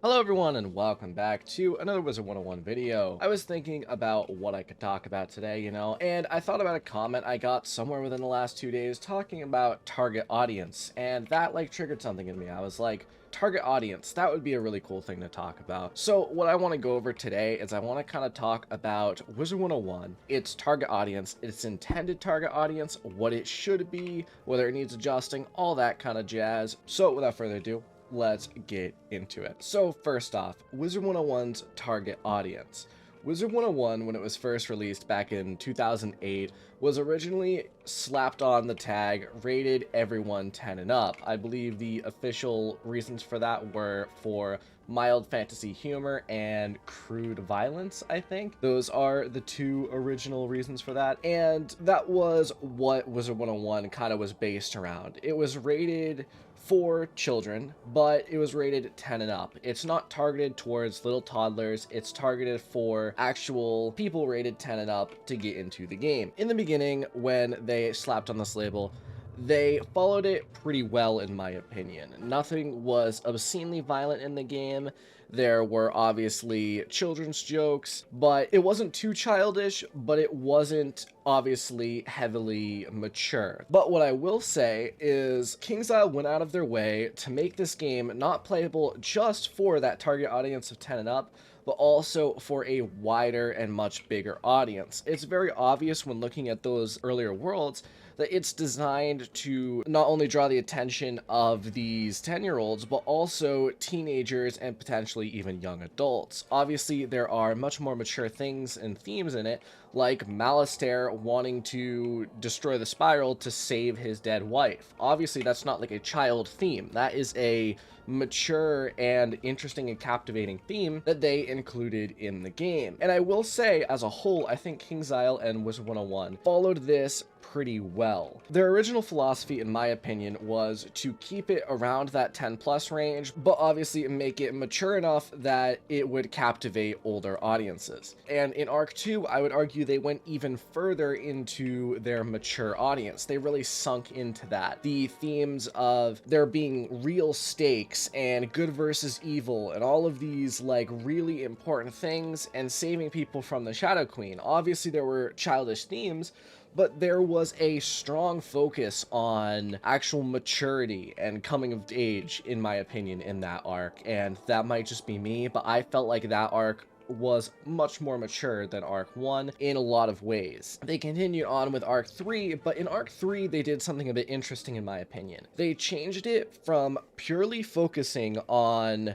Hello everyone and welcome back to another Wizard101 video. I was thinking about what I could talk about today, and I thought about a comment I got somewhere within the last 2 days talking about target audience, and that triggered something in me. I was like, target audience, that would be a really cool thing to talk about. So what I want to go over today is I want to kind of talk about Wizard101, its target audience, its intended target audience, what it should be, whether it needs adjusting, all that kind of jazz. So without further ado, let's get into it. So first off, Wizard101's target audience. Wizard101, when it was first released back in 2008, was originally slapped on the tag rated everyone 10 and up. I believe the official reasons for that were for mild fantasy humor and crude violence, I think. Those are the two original reasons for that, and that was what Wizard101 kind of was based around. It was rated for children, but it was rated 10 and up. It's not targeted towards little toddlers, it's targeted for actual people rated 10 and up to get into the game. In the beginning, when they slapped on this label, they followed it pretty well in my opinion. Nothing was obscenely violent in the game. There were obviously children's jokes, but it wasn't too childish, but it wasn't obviously heavily mature. But what I will say is KingsIsle went out of their way to make this game not playable just for that target audience of 10 and up, but also for a wider and much bigger audience. It's very obvious when looking at those earlier worlds that it's designed to not only draw the attention of these 10-year-olds, but also teenagers and potentially even young adults. Obviously, there are much more mature things and themes in it, like Malistaire wanting to destroy the spiral to save his dead wife. Obviously, that's not like a child theme. That is a mature and interesting and captivating theme that they included in the game. And I will say, as a whole, I think KingsIsle and Wizard101 followed this pretty well. Their original philosophy, in my opinion, was to keep it around that 10 plus range, but obviously make it mature enough that it would captivate older audiences. And in Arc 2, I would argue they went even further into their mature audience. They really sunk into that. The themes of there being real stakes and good versus evil and all of these really important things, and saving people from the Shadow Queen. Obviously there were childish themes, but there was a strong focus on actual maturity and coming of age, in my opinion, in that arc. And that might just be me, but I felt like that arc was much more mature than Arc 1 in a lot of ways. They continued on with Arc 3, but in Arc 3 they did something a bit interesting in my opinion. They changed it from purely focusing on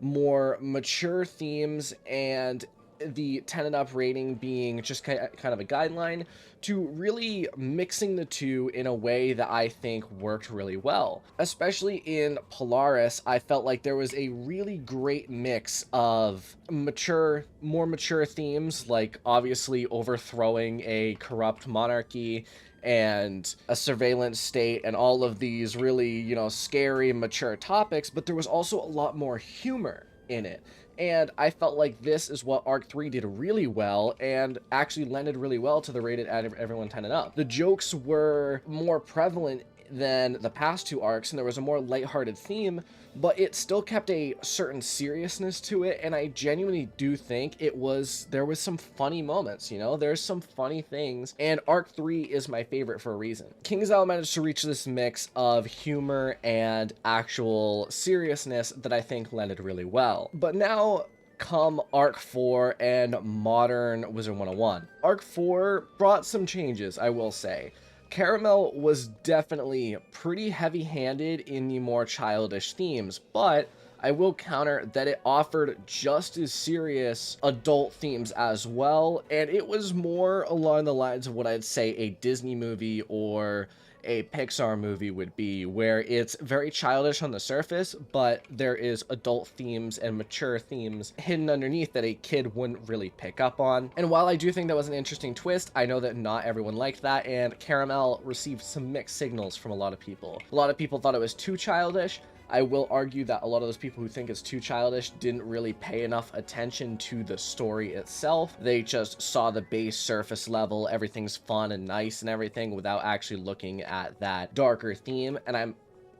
more mature themes and the 10 and up rating being just kind of a guideline, to really mixing the two in a way that I think worked really well. Especially in Polaris, I felt like there was a really great mix of more mature themes, like obviously overthrowing a corrupt monarchy and a surveillance state and all of these really, scary, mature topics, but there was also a lot more humor in it. And I felt like this is what Arc 3 did really well, and actually lended really well to the rated everyone 10 and up. The jokes were more prevalent than the past two arcs, and there was a more lighthearted theme, but it still kept a certain seriousness to it, and I genuinely do think there was some funny moments, there's some funny things, and Arc 3 is my favorite for a reason. KingsIsle managed to reach this mix of humor and actual seriousness that I think lended really well. But now come Arc 4 and modern Wizard101. Arc 4 brought some changes, I will say. Caramel was definitely pretty heavy-handed in the more childish themes, but I will counter that it offered just as serious adult themes as well, and it was more along the lines of what I'd say a Disney movie or a Pixar movie would be, where it's very childish on the surface, but there is adult themes and mature themes hidden underneath that a kid wouldn't really pick up on. And while I do think that was an interesting twist, I know that not everyone liked that, and Caramel received some mixed signals from a lot of people. A lot of people thought it was too childish. I will argue that a lot of those people who think it's too childish didn't really pay enough attention to the story itself. They just saw the base surface level, everything's fun and nice and everything, without actually looking at that darker theme. And I'm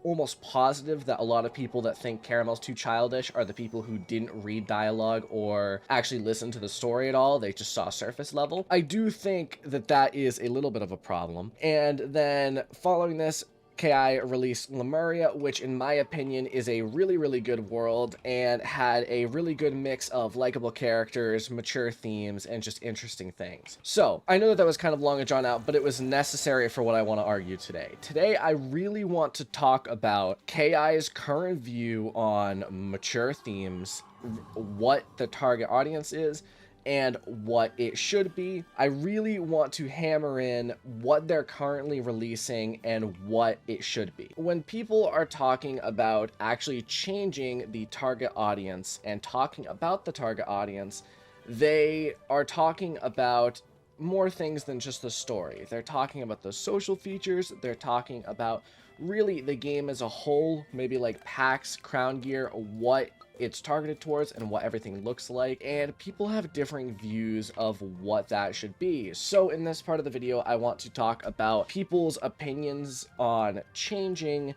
almost positive that a lot of people that think Caramel's too childish are the people who didn't read dialogue or actually listen to the story at all. They just saw surface level. I do think that that is a little bit of a problem. And then following this, KI released Lemuria, which in my opinion is a really, really good world and had a really good mix of likable characters, mature themes, and just interesting things. So, I know that that was kind of long and drawn out, but it was necessary for what I want to argue today. Today, I really want to talk about KI's current view on mature themes, what the target audience is, and what it should be. I really want to hammer in what they're currently releasing and what it should be. When people are talking about actually changing the target audience and talking about the target audience, they are talking about more things than just the story. They're talking about the social features, they're talking about really the game as a whole, maybe like packs, crown gear, what it's targeted towards and what everything looks like, and people have differing views of what that should be. So in this part of the video, I want to talk about people's opinions on changing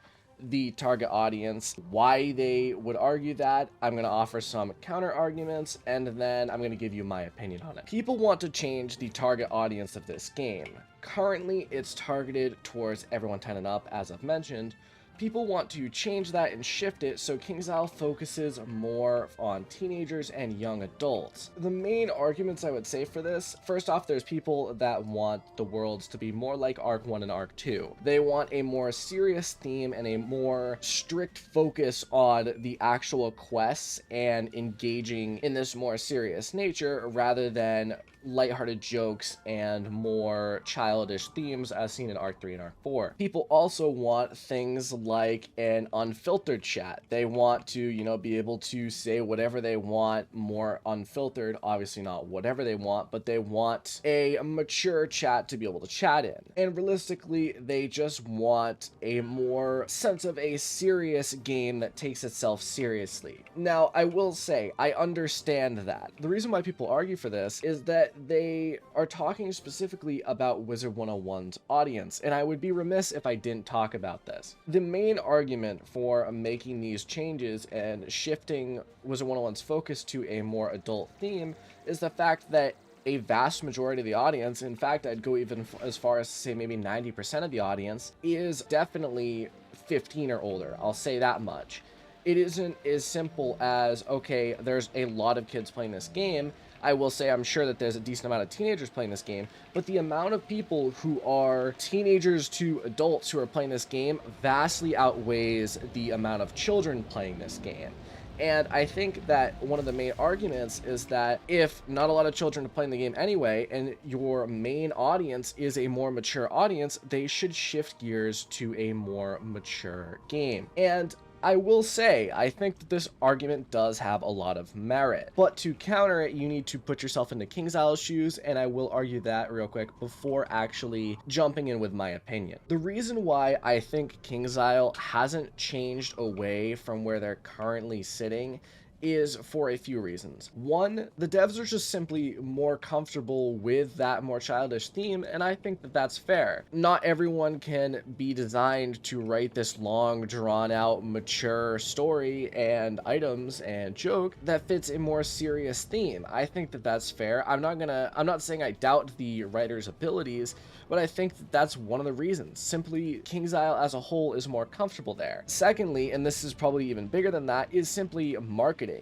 the target audience, why they would argue that. I'm going to offer some counter arguments, and then I'm going to give you my opinion on it. People want to change the target audience of this game. Currently, it's targeted towards everyone 10 and up, as I've mentioned. People want to change that and shift it so KingsIsle focuses more on teenagers and young adults. The main arguments I would say for this, first off, there's people that want the worlds to be more like Arc 1 and Arc 2. They want a more serious theme and a more strict focus on the actual quests and engaging in this more serious nature rather than lighthearted jokes and more childish themes as seen in Arc 3 and Arc 4. People also want things like an unfiltered chat. They want to, you know, be able to say whatever they want, more unfiltered, obviously not whatever they want, but they want a mature chat to be able to chat in. And realistically, they just want a more sense of a serious game that takes itself seriously. Now, I will say, I understand that. The reason why people argue for this is that they are talking specifically about Wizard101's audience, and I would be remiss if I didn't talk about this. The main argument for making these changes and shifting Wizard101's focus to a more adult theme is the fact that a vast majority of the audience, in fact, I'd go even as far as to say maybe 90% of the audience, is definitely 15 or older. I'll say that much. It isn't as simple as, okay, there's a lot of kids playing this game. I will say I'm sure that there's a decent amount of teenagers playing this game, but the amount of people who are teenagers to adults who are playing this game vastly outweighs the amount of children playing this game. And I think that one of the main arguments is that if not a lot of children are playing the game anyway, and your main audience is a more mature audience, they should shift gears to a more mature game. And I will say, I think that this argument does have a lot of merit, but to counter it, you need to put yourself into KingsIsle's shoes, and I will argue that real quick before actually jumping in with my opinion. The reason why I think KingsIsle hasn't changed away from where they're currently sitting is for a few reasons. One, the devs are just simply more comfortable with that more childish theme, and I think that that's fair. Not everyone can be designed to write this long, drawn-out, mature story and items and joke that fits a more serious theme. I think that that's fair. I'm not saying I doubt the writer's abilities, but I think that that's one of the reasons. Simply, KingsIsle as a whole is more comfortable there. Secondly, and this is probably even bigger than that, is simply marketing.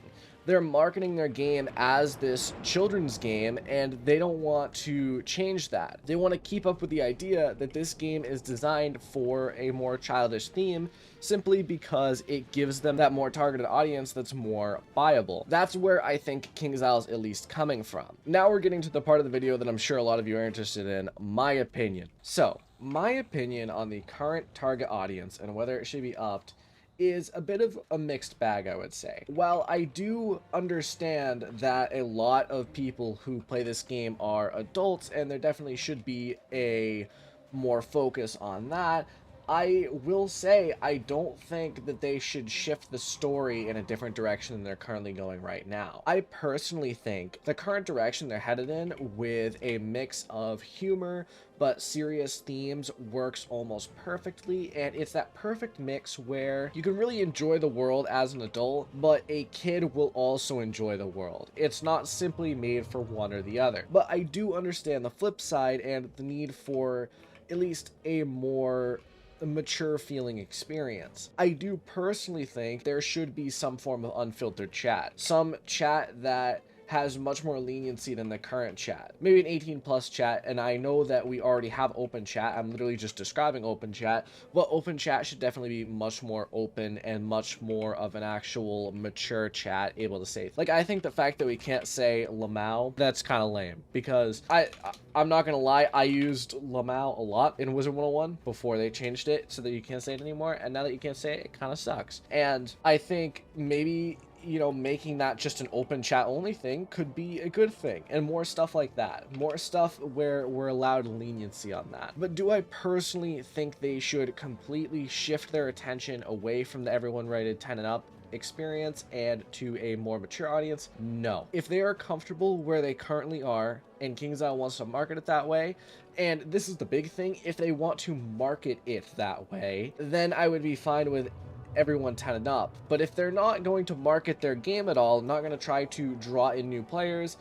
They're marketing their game as this children's game, and they don't want to change that. They want to keep up with the idea that this game is designed for a more childish theme, simply because it gives them that more targeted audience that's more viable. That's where I think KingsIsle's at least coming from. Now we're getting to the part of the video that I'm sure a lot of you are interested in, my opinion. So, my opinion on the current target audience and whether it should be upped is a bit of a mixed bag, I would say. While I do understand that a lot of people who play this game are adults, and there definitely should be a more focus on that, I will say I don't think that they should shift the story in a different direction than they're currently going right now. I personally think the current direction they're headed in, with a mix of humor but serious themes, works almost perfectly, and it's that perfect mix where you can really enjoy the world as an adult, but a kid will also enjoy the world. It's not simply made for one or the other. But I do understand the flip side and the need for at least a more mature feeling experience. I do personally think there should be some form of unfiltered chat. Some chat that has much more leniency than the current chat. Maybe an 18 plus chat, and I know that we already have open chat. I'm literally just describing open chat, but open chat should definitely be much more open and much more of an actual mature chat able to say. Like, I think the fact that we can't say Lamau, that's kind of lame, because I'm not gonna lie, I used Lamau a lot in Wizard 101 before they changed it so that you can't say it anymore, and now that you can't say it, it kind of sucks. And I think maybe, you know, making that just an open chat only thing could be a good thing, and more stuff like that. More stuff where we're allowed leniency on that. But do I personally think they should completely shift their attention away from the everyone rated 10 and up experience and to a more mature audience? No. If they are comfortable where they currently are, and KingsIsle wants to market it that way, and this is the big thing, if they want to market it that way, then I would be fine with everyone 10 and up. But if they're not going to market their game at all, not going to try to draw in new players,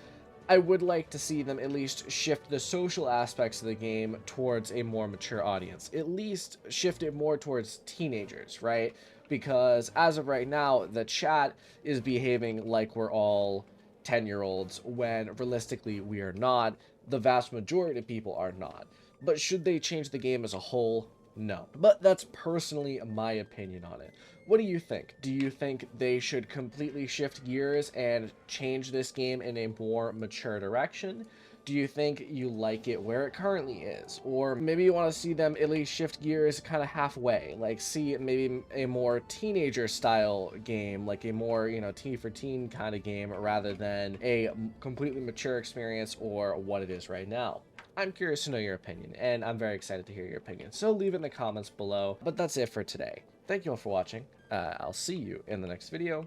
I would like to see them at least shift the social aspects of the game towards a more mature audience. At least shift it more towards teenagers, right? Because as of right now, the chat is behaving like we're all 10-year-olds, when realistically we are not. The vast majority of people are not. But should they change the game as a whole? No. But that's personally my opinion on it. What do you think? Do you think they should completely shift gears and change this game in a more mature direction? Do you think you like it where it currently is? Or maybe you want to see them at least shift gears kind of halfway, like see maybe a more teenager style game, like a more, you know, teen for teen kind of game, rather than a completely mature experience or what it is right now. I'm curious to know your opinion, and I'm very excited to hear your opinion, so leave it in the comments below. But that's it for today. Thank you all for watching. I'll see you in the next video.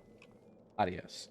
Adios.